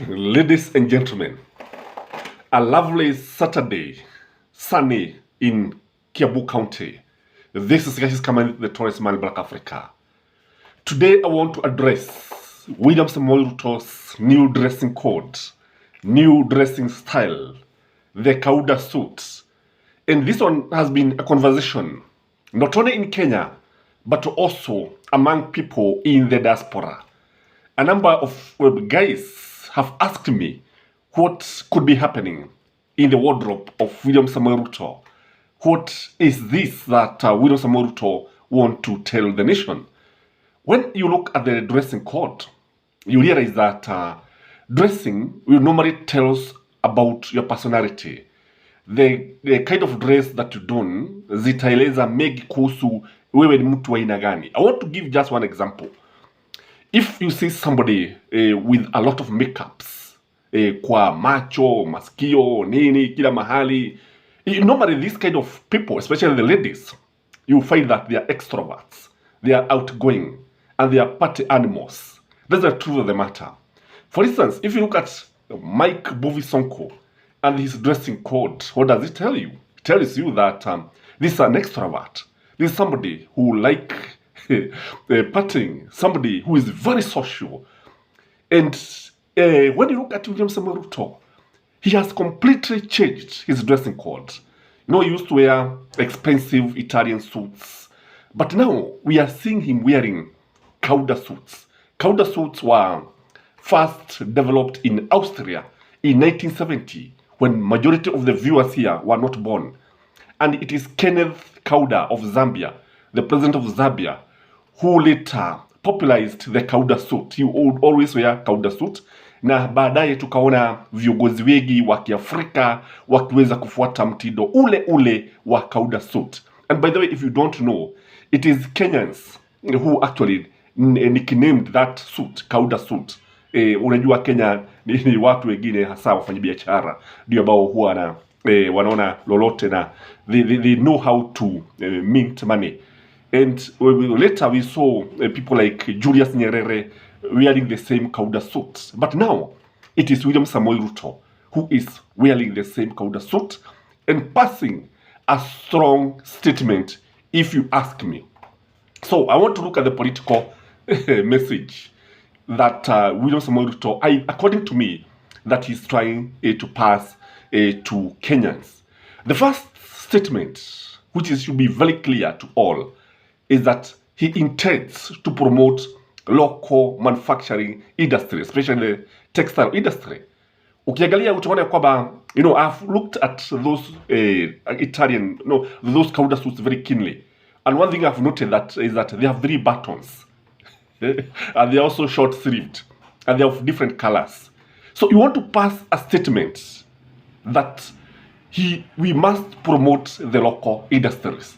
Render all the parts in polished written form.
Ladies and gentlemen, a lovely Saturday, sunny in Kiabu County. This is Gashis Kaman, the Tourist Man, Black Africa. Today I want to address William Samoei Ruto's new dressing code, new dressing style, the Kaunda suit. And this one has been a conversation, not only in Kenya, but also among people in the diaspora. A number of guys have asked me what could be happening in the wardrobe of William Samoei Ruto. What is this that William Samoei Ruto want to tell the nation? When you look at the dressing code, you realize that dressing will normally tells about your personality. The kind of dress that you don zitaeleza mengi kuhusu wewe ni mtu wa aina gani. I want to give just one example. If you see somebody with a lot of makeups, kwa macho, masikio, nini, kila mahali, normally this kind of people, especially the ladies, you find that they are extroverts, they are outgoing, and they are party animals. That's the truth of the matter. For instance, if you look at Mike Bovi Sonko and his dressing code, what does it tell you? It tells you that this is an extrovert. This is somebody who partying, somebody who is very social. And when you look at William Samoei Ruto, he has completely changed his dressing code. He used to wear expensive Italian suits, but now we are seeing him wearing cowder suits. Cowder suits were first developed in Austria in 1970, when majority of the viewers here were not born. And it is Kenneth Kaunda of Zambia, the president of Zambia, who later popularized the Kaunda suit. He would always wear Kaunda suit, na baadaye tukaona viongozi wengi wa Kiafrika wakiweza kufuata mtindo ule ule wa Kaunda suit. And by the way, if you don't know, it is Kenyans who actually nicknamed that suit Kaunda suit. Unajua Kenya ni watu wengine hasa wafanyabiashara ndio ambao huwa wanaona lolote na they know how to mint money. And later we saw people like Julius Nyerere wearing the same Kaunda suit. But now it is William Samoei Ruto who is wearing the same Kaunda suit and passing a strong statement, if you ask me. So I want to look at the political message that William Samoei Ruto, according to me, that he's trying to pass to Kenyans. The first statement, which should be very clear to all, is that he intends to promote local manufacturing industry, especially the textile industry. Ukiangalia utaona kwamba, I've looked at those Italian, those Kaunda suits very keenly. And one thing I've noted is that they have 3 buttons. And they're also short-sleeved. And they're of different colors. So you want to pass a statement that we must promote the local industries.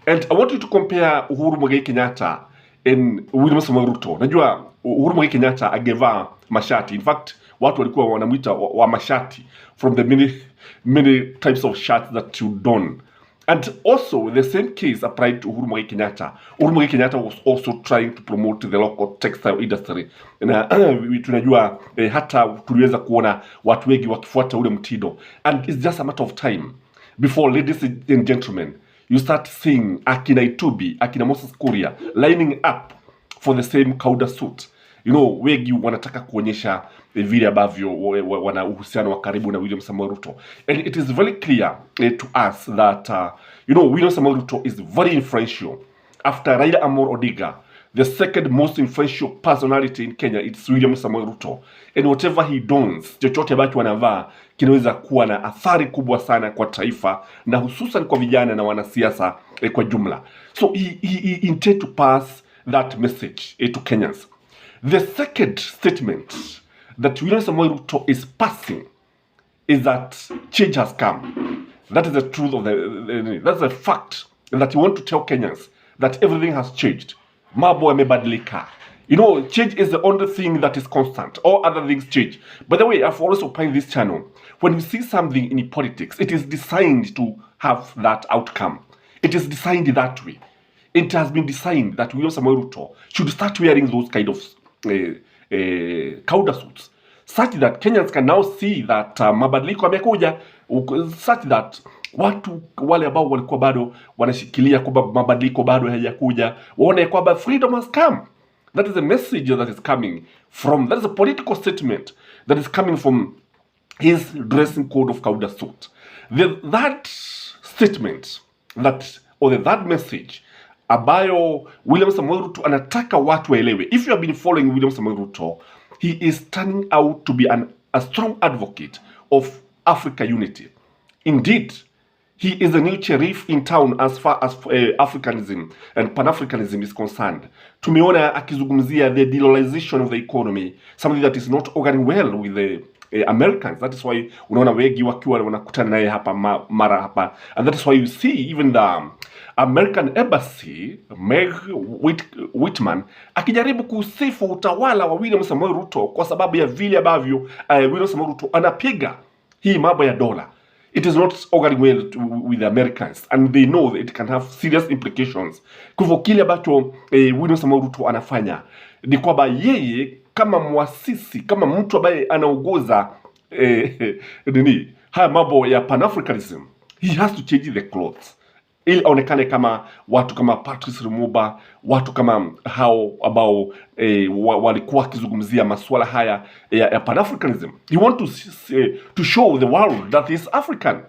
And I want you to compare Uhuru Muigai Kenyatta and William Samoei Ruto. Najua Uhuru Muigai Kenyatta agevaa mashati. In fact, watu walikuwa wanamuita wa mashati from the many types of shirts that you don. And also, the same case applied to Uhuru Muigai Kenyatta. Uhuru Muigai Kenyatta was also trying to promote the local textile industry. Na tunajua hata tuliweza kuona watu wengi wakifuata ule mtindo. And it's just a matter of time before, ladies and gentlemen, you start seeing akina Itubi, akina Moses Kuria lining up for the same Kaunda suit. Wengi wanataka kuonyesha vile ambavyo wana uhusiano wa karibu na William Samoei Ruto. And it is very clear to us that William Samoei Ruto is very influential. After Raila Amolo Odinga, the second most influential personality in Kenya, it's William Samoei Ruto. And whatever he dons, chochote ambacho anavaa kinaweza kuwa na athari kubwa sana kwa taifa na hususan kwa vijana na wanasiasa kwa jumla. So he intend to pass that message to Kenyans. The second statement that William Samoei Ruto is passing is that change has come. That is the truth of that's a fact that you want to tell Kenyans that everything has changed. Mambo yamebadilika. Change is the only thing that is constant. All other things change. By the way, I've always opined this channel. When you see something in politics, it is designed to have that outcome. It is designed that way. It has been designed that William Samoei Ruto should start wearing those kind of Kaunda suits. such that Kenyans can now see that mabadiliko yamekuja, such that watu wale ambao walikuwa bado wanashikilia kwamba mabadiliko bado hayajakuja waone kwamba freedom has come. That is a message that is coming from, that is a political statement that is coming from his dressing code of Kaunda suit. That statement, that message ambayo William Samoei Ruto anataka watu waelewe. If you have been following William Samoei Ruto, he is turning out to be a strong advocate of Africa unity. Indeed, he is a new sheriff in town as far as Africanism and Pan-Africanism is concerned. Tumeona akizungumzia the dollarization of the economy, something that is not organing well with the Americans. That is why unaona wengi wakiwa wanakutana naye hapa mara hapa, and that is why you see even the American embassy Meg Whitman akijaribu kusifu utawala wa William Samoei Ruto kwa sababu ya vile ambavyo William Samoei Ruto anapiga hii mambo ya dola. It is not organing well with the Americans, and they know that it can have serious implications. Kwa hivyo kile ambacho William Samoei Ruto anafanya ni kwamba yeye kama mwasisi, kama mtu ambaye anaongoza haya mambo ya Pan-Africanism, he has to change the clothes ili aonekane kama watu kama Patrice Lumumba, watu kama hao ambao walikuwa wakizungumzia masuala haya ya Pan-Africanism. He want to show the world that he is African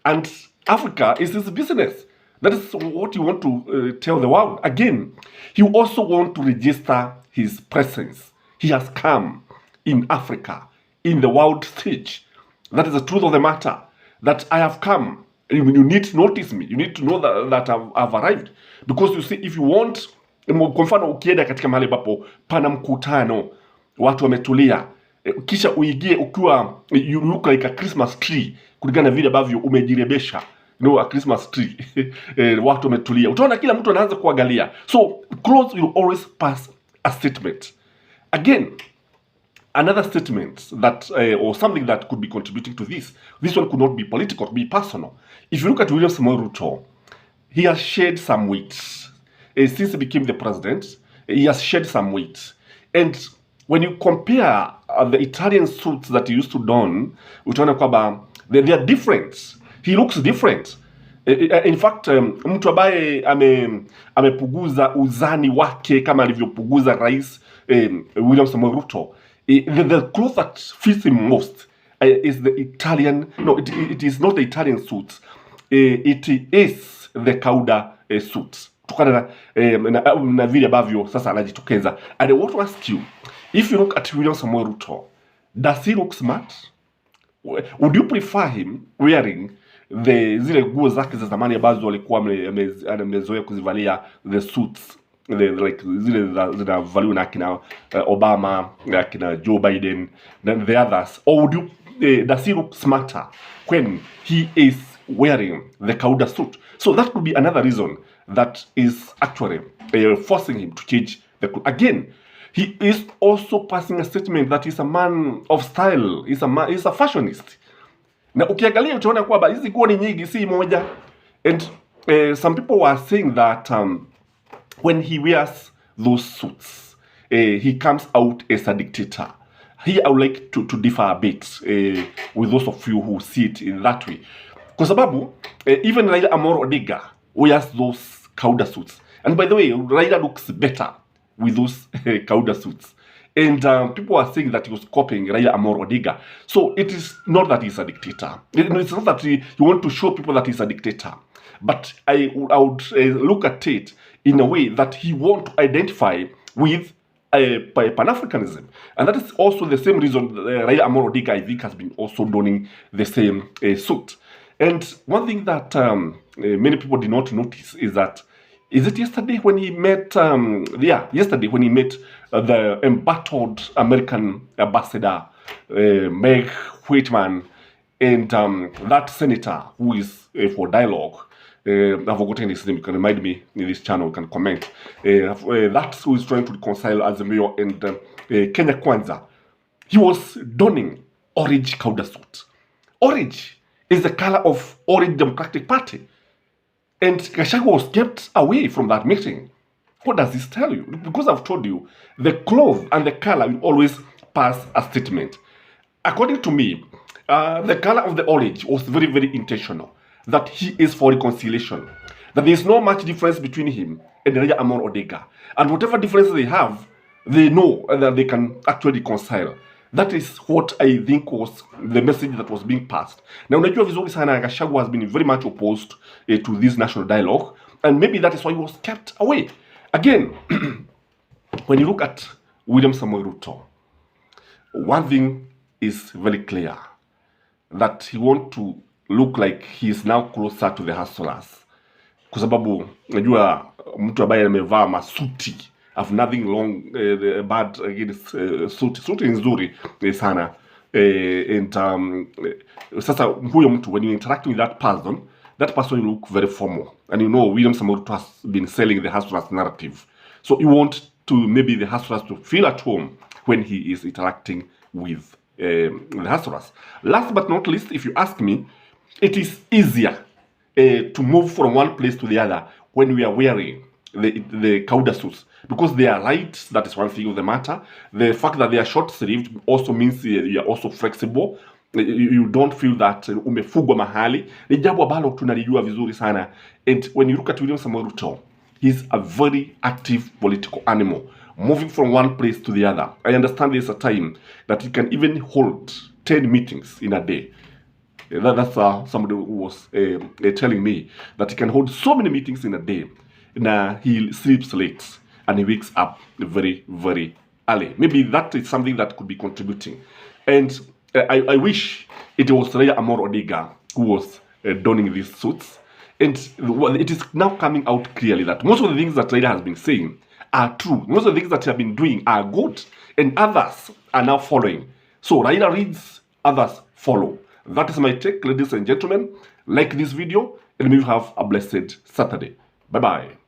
and Africa is his business. That is what he want to tell the world. Again, he also want to register his presence. He has come in Africa, in the world stage. That is the truth of the matter, that I have come. You need to notice me. You need to know that I've arrived. Because you see, if you want, kwa mfano ukienda katika mahali ambapo pana mkutano, watu wametulia, kisha uingie ukiwa you look like a Christmas tree, kulingana vile ambavyo umejirebesha, a Christmas tree, watu wametulia, utaona kila mtu anaanza kuangalia. So clothes will always pass a statement. Again, another statement that or something that could be contributing to this one could not be political, it could be personal. If you look at William Samoei Ruto, he has shed some weight since he became the president. He has shed some weight, and when you compare the Italian suits that he used to don, utaona kwamba they are different. He looks different. In fact, mtu ambaye amepuguza uzani wake kama alivyopuguza rais William Samoei Ruto, the cloth that fits him most is the Italian. No, it is not the Italian suits. It is the cowder suits. Tukana na vile ambavyo sasa anajitokeza. And I want to ask you, if you look at William Samoei Ruto, does he look smart? Would you prefer him wearing zile nguo zake za zamani ambazo alikuwa amezoea kuzivalia, the suits, like zile zinavaliwa na akina Obama, akina Joe Biden, and the others? Or would you, does he look smarter when he is wearing the cowder suit? So that could be another reason that is actually forcing him to change the clothes. Again, he is also passing a statement that he's a man of style. He's a fashionist. Na ukiangalia utaona kwamba hizi nguo ni nyingi, si moja. And some people were saying that when he wears those suits, he comes out as a dictator. Here I would like to differ a bit with those of you who see it in that way. Kwa sababu even Raila Amolo Odinga wears those cowder suits. And by the way, Raila looks better with those cowder suits. And people are saying that he was copying Raila Amolo Odinga. So it is not that he's a dictator. It's not that you want to show people that he's a dictator. But I would look at it in a way that he wants to identify with Pan-Africanism. And that is also the same reason Raila Amolo Odinga, I think, has been also donning the same suit. And one thing that many people did not notice is that, is it yesterday when he met, yesterday when he met the embattled American ambassador, Meg Whitman, and that senator who is for dialogue, I've forgotten his name, you can remind me in this channel, you can comment, that's who is trying to reconcile Azimio and Kenya Kwanza. He was donning orange cowder suit. Orange is the color of Orange Democratic Party. And Gachagua was kept away from that meeting. What does this tell you? Because I've told you, the cloth and the color will always pass a statement. according to me, the color of the orange was very, very intentional. That he is for reconciliation. That there is no much difference between him and Raila Amolo Odinga. And whatever difference they have, they know that they can actually reconcile. That is what I think was the message that was being passed. Now, unajua vizuri sana Gachagua has been very much opposed to this national dialogue, and maybe that is why he was kept away. Again, when you look at William Samoei Ruto, one thing is very clear, that he wants to look like he is now closer to the hustlers. Kwa sababu unajua mtu ambaye amevaa masuti have nothing long bad against suti nzuri sana, and sasa huyo mtu, when you interact with that person will look very formal, and you know William Samoei Ruto has been selling the hustlers narrative, so you want to maybe the hustlers to feel at home when he is interacting with the hustlers. Last but not least, if you ask me, it is easier to move from one place to the other when we are wearing the cowder suits, because they are light. That is one thing of the matter. The fact that they are short-sleeved also means you are also flexible. You don't feel that umefugwa mahali. Ni jambo ambalo tunalijua vizuri sana. And when you look at William Samoei Ruto, he's a very active political animal, moving from one place to the other. I understand there's a time that he can even hold 10 meetings in a day. That's somebody who was telling me that he can hold so many meetings in a day. Now he sleeps late and he wakes up very, very early. Maybe that is something that could be contributing. And I wish it was Raila Amolo Odinga who was donning these suits. And it is now coming out clearly that most of the things that Raila has been saying are true. Most of the things that he has been doing are good. And others are now following. So Raila reads, others follow. That is my take, ladies and gentlemen. Like this video, and may you have a blessed Saturday. Bye-bye.